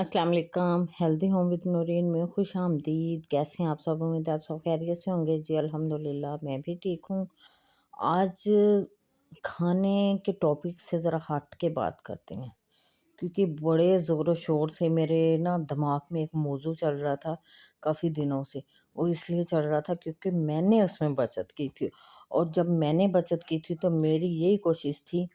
अस्सलाम वालेकुम। Healthy home with Noorin में खुश आमदीद। कैसे हैं आप सब? उम्मीद है आप सब खैरियत से होंगे। जी अल्हम्दुलिल्लाह मैं भी ठीक हूँ। आज खाने के टॉपिक से ज़रा हट के बात करते हैं, क्योंकि बड़े ज़ोर शोर से मेरे ना दिमाग में एक मौजू चल रहा था काफ़ी दिनों से। वो इसलिए चल रहा था क्योंकि मैंने उसमें बचत की थी, और जब मैंने बचत की थी तो मेरी यही कोशिश थी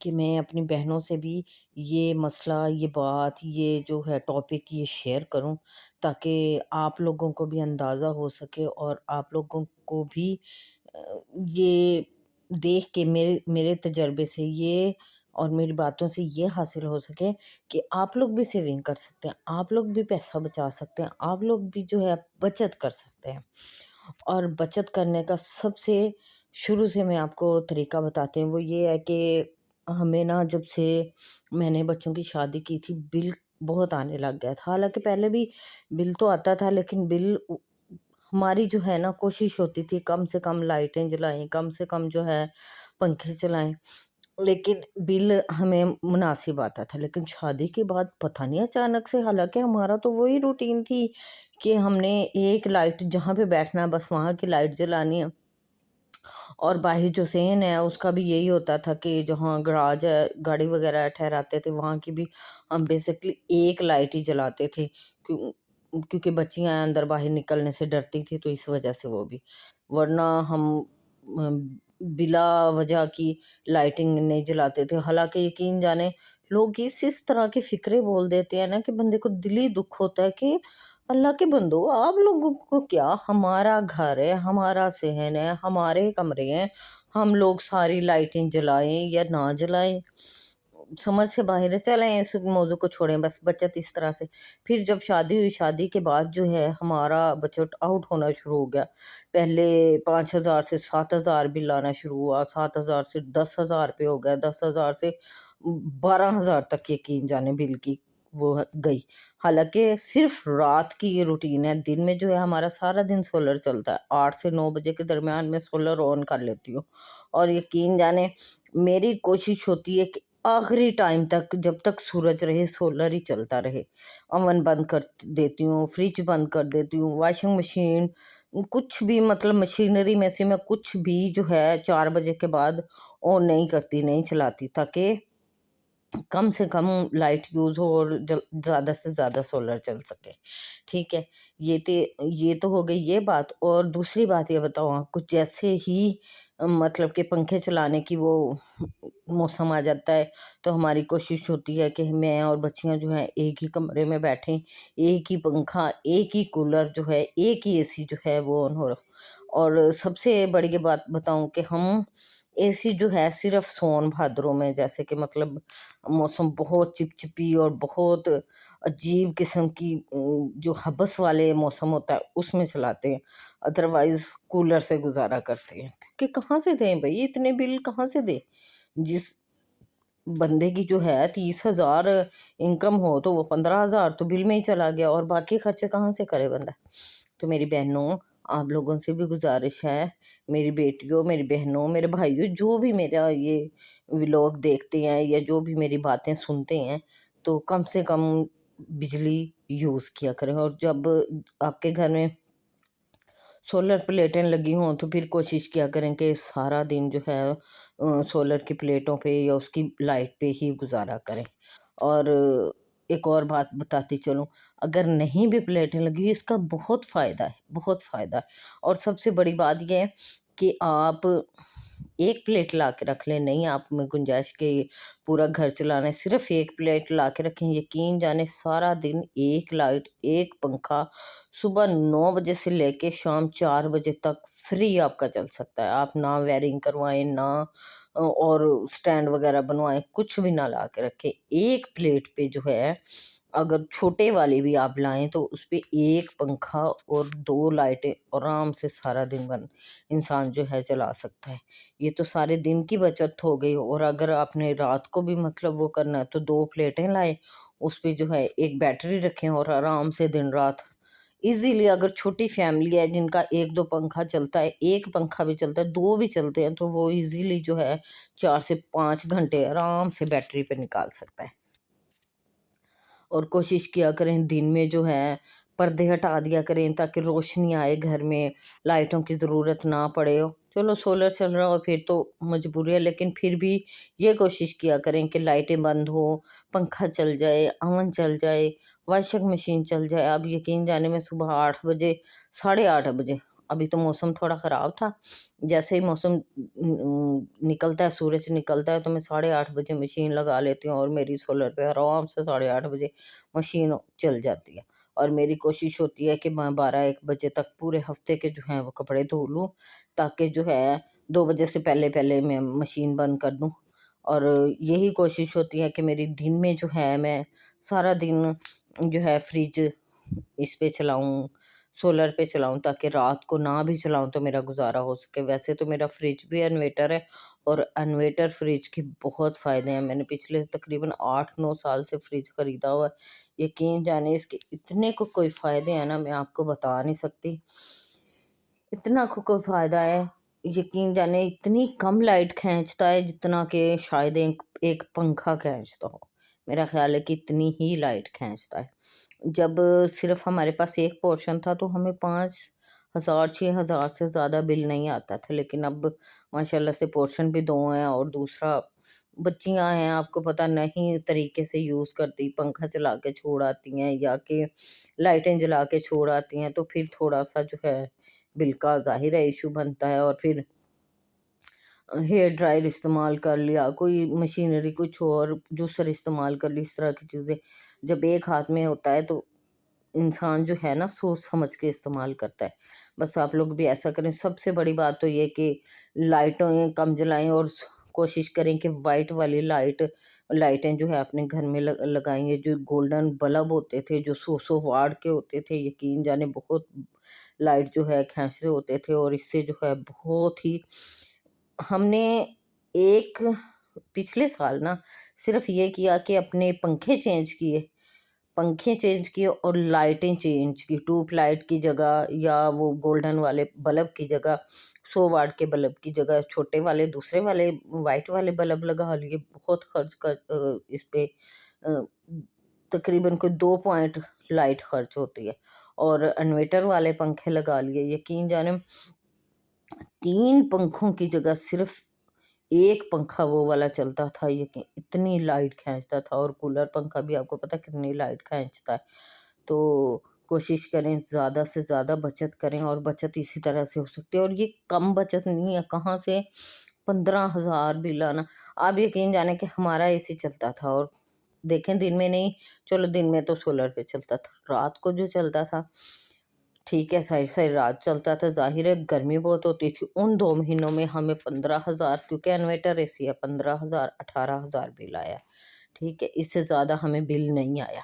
कि मैं अपनी बहनों से भी ये मसला, ये बात, ये जो है टॉपिक ये शेयर करूं, ताकि आप लोगों को भी अंदाज़ा हो सके और आप लोगों को भी ये देख के मेरे मेरे तजर्बे से ये और मेरी बातों से ये हासिल हो सके कि आप लोग भी सेविंग कर सकते हैं, आप लोग भी पैसा बचा सकते हैं, आप लोग भी जो है बचत कर सकते हैं। और बचत करने का सबसे शुरू से मैं आपको तरीका बताती हूँ, वो ये है कि हमें ना जब से मैंने बच्चों की शादी की थी बिल बहुत आने लग गया था। हालांकि पहले भी बिल तो आता था, लेकिन हमारी जो है ना कोशिश होती थी कम से कम लाइटें जलाएं, कम से कम जो है पंखे चलाएं, लेकिन बिल हमें मुनासिब आता था। लेकिन शादी के बाद पता नहीं अचानक से, हालांकि हमारा तो वही रूटीन थी कि हमने एक लाइट जहाँ पे बैठना है बस वहाँ की लाइट जलानी है, और बाहर जो सेन है उसका भी यही होता था कि जहाँ गराज है गाड़ी वगैरह ठहराते थे वहाँ की भी हम बेसिकली एक लाइट ही जलाते थे, क्योंकि बच्चियां अंदर बाहर निकलने से डरती थी, तो इस वजह से वो भी, वरना हम बिला वजह की लाइटिंग नहीं जलाते थे। हालांकि यकीन जाने लोग इस तरह की फिक्रे बोल देते हैं ना कि बंदे को दिली दुख होता है कि अल्लाह के बंदो, आप लोगों को क्या, हमारा घर है, हमारा सहन है, हमारे कमरे हैं, हम लोग सारी लाइटें जलाएं या ना जलाएं, समझ से बाहर है। चलें इस मौजू को छोड़ें, बस बचत इस तरह से। फिर जब शादी हुई, शादी के बाद जो है हमारा बजट आउट होना शुरू हो गया। पहले 5,000 से 7,000 बिल आना शुरू हुआ, 7,000 से 10,000 पे हो गया, 10,000 से 12,000 तक यकीन जाने बिल की वो गई। हालांकि सिर्फ रात की ये रूटीन है, दिन में जो है हमारा सारा दिन सोलर चलता है। 8 से 9 बजे के दरमियान में सोलर ऑन कर लेती हूँ, और यकीन जाने मेरी कोशिश होती है कि आखिरी टाइम तक, जब तक सूरज रहे, सोलर ही चलता रहे। ओवन बंद कर देती हूँ, फ्रिज बंद कर देती हूँ, वॉशिंग मशीन, कुछ भी मतलब मशीनरी में से मैं कुछ भी जो है 4 बजे के बाद ऑन नहीं करती, नहीं चलाती, ताकि कम से कम लाइट यूज़ हो और ज़्यादा से ज़्यादा सोलर चल सके। ठीक है, ये तो हो गई ये बात। और दूसरी बात ये बताऊँ आपको, जैसे ही मतलब कि पंखे चलाने की वो मौसम आ जाता है, तो हमारी कोशिश होती है कि मैं और बच्चियां जो हैं एक ही कमरे में बैठें, एक ही पंखा, एक ही कूलर जो है, एक ही एसी जो है वो ऑन हो। और सबसे बड़ी ये बात बताऊं कि हम एसी जो है सिर्फ सोन भाद्रों में, जैसे कि मतलब मौसम बहुत चिपचिपी और बहुत अजीब किस्म की जो हबस वाले मौसम होता है उसमें चलाते हैं। अदरवाइज कूलर से गुजारा करते हैं, कि कहाँ से दें भाई, इतने बिल कहाँ से दें। जिस बंदे की जो है 30,000 इनकम हो तो वो 15,000 तो बिल में ही चला गया, और बाकी खर्चे कहाँ से करे बंदा। तो मेरी बहनों, आप लोगों से भी गुजारिश है, मेरी बेटियों, मेरी बहनों, मेरे भाइयों, जो भी मेरा ये व्लॉग देखते हैं या जो भी मेरी बातें सुनते हैं, तो कम से कम बिजली यूज़ किया करें। और जब आपके घर में सोलर प्लेटें लगी हों तो फिर कोशिश किया करें कि सारा दिन जो है सोलर की प्लेटों पे या उसकी लाइट पे ही गुजारा करें। और एक और बात बताती चलूं, अगर नहीं भी प्लेटें लगी इसका बहुत फ़ायदा है, बहुत फ़ायदा है। और सबसे बड़ी बात यह है कि आप एक प्लेट ला के रख लें, नहीं आप में गुंजाइश के पूरा घर चलाना है, सिर्फ एक प्लेट ला के रखें, यकीन जाने सारा दिन एक लाइट, एक पंखा, सुबह 9 बजे से लेके शाम 4 बजे तक फ्री आपका चल सकता है। आप ना वायरिंग करवाएं, ना और स्टैंड वगैरह बनवाएं, कुछ भी ना ला के रखें। एक प्लेट पे जो है, अगर छोटे वाली भी आप लाएं तो उस पे एक पंखा और 2 लाइटें आराम से सारा दिन बंद इंसान जो है चला सकता है। ये तो सारे दिन की बचत हो गई। और अगर आपने रात को भी मतलब वो करना है तो 2 प्लेटें लाएं, उस पे जो है एक बैटरी रखें और आराम से दिन रात इजीली, अगर छोटी फैमिली है जिनका 1-2 पंखा चलता है, एक पंखा भी चलता है, 2 भी चलते हैं, तो वो इजीली जो है 4 से 5 घंटे आराम से बैटरी पे निकाल सकता है। اور کوشش کیا کریں دن میں جو ہے پردے ہٹا دیا کریں تاکہ روشنی آئے گھر میں، لائٹوں کی ضرورت نہ پڑے ہو۔ چلو سولر چل رہا ہو پھر تو مجبوری ہے، لیکن پھر بھی یہ کوشش کیا کریں کہ لائٹیں بند ہو، پنکھا چل جائے، اوون چل جائے، واشنگ مشین چل جائے۔ اب یقین جانے میں صبح 8 بجے، 8:30 بجے، ابھی تو موسم تھوڑا خراب تھا، جیسے ہی موسم نکلتا ہے، سورج نکلتا ہے، تو میں 8:30 بجے مشین لگا لیتی ہوں اور میری سولر پہ آرام سے 8:30 بجے مشین چل جاتی ہے۔ اور میری کوشش ہوتی ہے کہ میں 12-1 بجے تک پورے ہفتے کے جو ہیں وہ کپڑے دھو لوں، تاکہ جو ہے 2 بجے سے پہلے پہلے میں مشین بند کر دوں۔ اور یہی کوشش ہوتی ہے کہ میری دن میں جو ہے میں سارا دن جو ہے فریج اس پہ چلاؤں، سولر پہ چلاؤں، تاکہ رات کو نہ بھی چلاؤں تو میرا گزارا ہو سکے۔ ویسے تو میرا فریج بھی انویٹر ہے، اور انویٹر فریج کے بہت فائدے ہیں۔ میں نے پچھلے تقریباً 8-9 سال سے فریج خریدا ہوا ہے۔ یقین جانے اس کے اتنے کو کوئی فائدے ہیں نا، میں آپ کو بتا نہیں سکتی، اتنا کو کوئی فائدہ ہے۔ یقین جانے اتنی کم لائٹ کھینچتا ہے جتنا کہ شاید ایک پنکھا کھینچتا ہو، میرا خیال ہے کہ اتنی ہی لائٹ کھینچتا ہے۔ جب صرف ہمارے پاس ایک پورشن تھا تو ہمیں 5,000-6,000 سے زیادہ بل نہیں آتا تھا، لیکن اب ماشاءاللہ سے پورشن بھی 2 ہیں، اور دوسرا بچیاں ہیں آپ کو پتہ نہیں طریقے سے یوز کرتی، پنکھا چلا کے چھوڑ آتی ہیں یا کہ لائٹیں جلا کے چھوڑ آتی ہیں، تو پھر تھوڑا سا جو ہے بل کا ظاہر ہے ایشو بنتا ہے۔ اور پھر ہیئر ڈرائر استعمال کر لیا، کوئی مشینری، کچھ اور جوسر استعمال کر لی، اس طرح کی چیزیں جب ایک ہاتھ میں ہوتا ہے تو انسان جو ہے نا سوچ سمجھ کے استعمال کرتا ہے۔ بس آپ لوگ بھی ایسا کریں۔ سب سے بڑی بات تو یہ کہ لائٹیں کم جلائیں، اور کوشش کریں کہ وائٹ والی لائٹیں جو ہے اپنے گھر میں لگائیں گے۔ جو گولڈن بلب ہوتے تھے جو 100 واٹ کے ہوتے تھے، یقین جانے بہت لائٹ جو ہے کھینچتے ہوتے تھے، اور اس سے جو ہے بہت ہی ہم نے ایک پچھلے سال نا صرف یہ کیا کہ اپنے پنکھے چینج کیے اور لائٹیں چینج کی، ٹیوب لائٹ کی جگہ یا وہ گولڈن والے بلب کی جگہ 100 واٹ کے بلب کی جگہ چھوٹے والے دوسرے والے وائٹ والے بلب لگا لیے۔ بہت خرچ کر اس پہ تقریباً کوئی 2 پوائنٹ لائٹ خرچ ہوتی ہے، اور انویٹر والے پنکھے لگا لیے۔ یقین جانے 3 پنکھوں کی جگہ صرف ایک پنکھا وہ والا چلتا تھا، یہ اتنی لائٹ کھینچتا تھا، اور کولر پنکھا بھی آپ کو پتہ کتنی لائٹ کھینچتا ہے۔ تو کوشش کریں زیادہ سے زیادہ بچت کریں، اور بچت اسی طرح سے ہو سکتی ہے۔ اور یہ کم بچت نہیں ہے، کہاں سے 15,000 بل آنا۔ آپ یقین جانے کہ ہمارا اے سی چلتا تھا، اور دیکھیں دن میں نہیں، چلو دن میں تو سولر پہ چلتا تھا، رات کو جو چلتا تھا ٹھیک ہے ساری رات چلتا تھا، ظاہر ہے گرمی بہت ہوتی تھی۔ ان 2 مہینوں میں ہمیں 15,000، کیونکہ انویٹر اے سی ہے، 15,000 18,000 بل آیا، ٹھیک ہے، اس سے زیادہ ہمیں بل نہیں آیا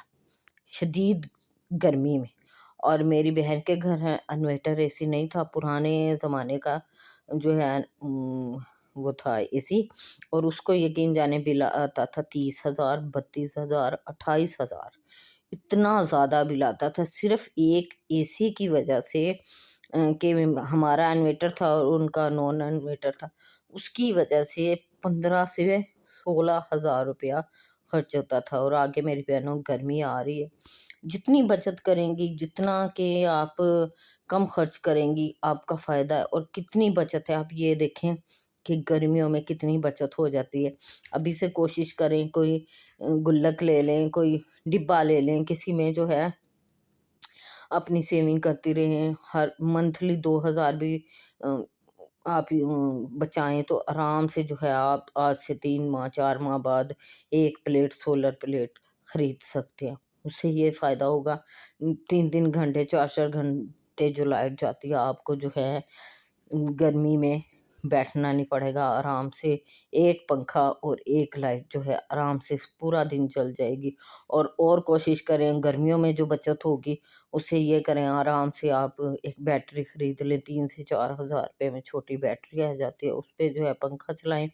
شدید گرمی میں۔ اور میری بہن کے گھر ہے انویٹر اے سی نہیں تھا، پرانے زمانے کا جو ہے وہ تھا اے سی، اور اس کو یقین جانے بل آتا تھا 30,000 32,000 28,000، اتنا زیادہ بل آتا تھا صرف ایک اے سی کی وجہ سے، کہ ہمارا انویٹر تھا اور ان کا نون انویٹر تھا، اس کی وجہ سے 15 سے 16,000 روپیہ خرچ ہوتا تھا۔ اور آگے میری بہنوں گرمی آ رہی ہے، جتنی بچت کریں گی، جتنا کہ آپ کم خرچ کریں گی آپ کا فائدہ ہے۔ اور کتنی بچت ہے آپ یہ دیکھیں کہ گرمیوں میں کتنی بچت ہو جاتی ہے۔ ابھی سے کوشش کریں، کوئی گلک لے لیں، کوئی ڈبہ لے لیں، کسی میں جو ہے اپنی سیونگ کرتی رہیں، ہر منتھلی 2,000 بھی آپ بچائیں تو آرام سے جو ہے آپ آج سے 3 ماہ 4 ماہ بعد ایک پلیٹ سولر پلیٹ خرید سکتے ہیں۔ اس سے یہ فائدہ ہوگا، 3 گھنٹے 4 گھنٹے جو لائٹ جاتی ہے آپ کو جو ہے گرمی میں بیٹھنا نہیں پڑے گا، آرام سے ایک پنکھا اور ایک لائٹ جو ہے آرام سے پورا دن چل جائے گی۔ اور کوشش کریں گرمیوں میں جو بچت ہوگی اس سے یہ کریں، آرام سے آپ ایک بیٹری خرید لیں، 3 سے 4 ہزار روپے میں چھوٹی بیٹری آ جاتی ہے، اس پہ جو ہے پنکھا چلائیں،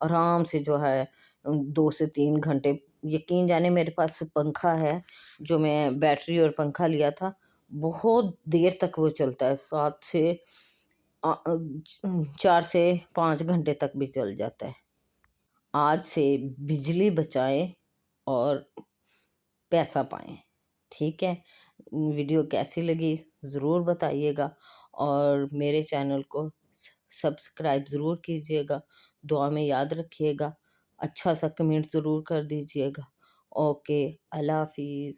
آرام سے جو ہے 2 سے 3 گھنٹے۔ یقین جانے میرے پاس پنکھا ہے جو میں بیٹری اور پنکھا لیا تھا، بہت دیر تک وہ چلتا ہے، 4 سے 5 گھنٹے تک بھی چل جاتا ہے۔ آج سے بجلی بچائیں اور پیسہ پائیں. ٹھیک ہے، ویڈیو کیسی لگی ضرور بتائیے گا، اور میرے چینل کو سبسکرائب ضرور کیجیے گا، دعا میں یاد رکھیے گا، اچھا سا کمنٹ ضرور کر دیجیے گا. اوکے، اللہ حافظ.